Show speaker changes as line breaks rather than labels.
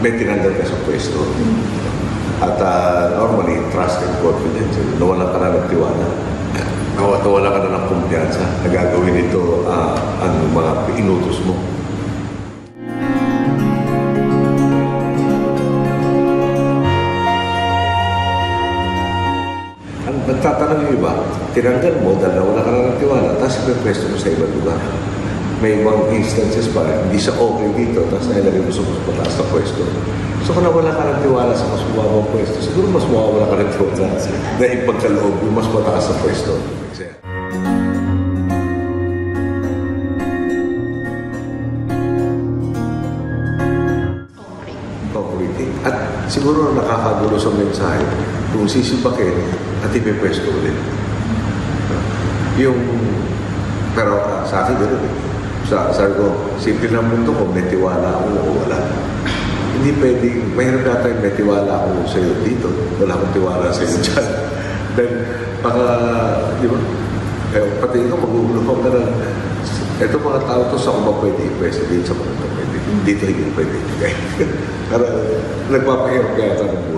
may tinanggal ka sa pwesto. At normally, trust and confidence, nawalan ka na ng tiwala. Nawalan ka na ng kumpiyansa na gagawin ito ang mga inutos mo. Ang nagtatanong yung iba, tinanggal mo dahil nawala ka na ng tiwala, tapos may pwesto mo sa ibang lugar. May ibang instances pa, hindi sa okay dito, tapos nailagay mo sa mas mataas na pwesto. So kung nawala ka ng tiwala sa mas mababang pwesto, siguro mas mawawala ka ng tiwala na ipagkaloob yung mas mataas na pwesto. Concreting. At siguro nakakagulo sa mensahe kung sisipakin at ipipwesto ulit. Yung, pero sa akin gano'n eh. Sabi ko, simple na mundo ko, may tiwala ako o wala. Hindi pwedeng, mahirap na tayo may tiwala ako sa iyo dito. Wala akong tiwala sa iyo dyan. Then, baka, di ba? Pati ikaw, mag-uulong ka na. Ito mga tao to sa kung ba pwede i-pwesto dito sa mga pwede. Dito hindi pwede. Pero nagpapahirap kaya ito ng buhay.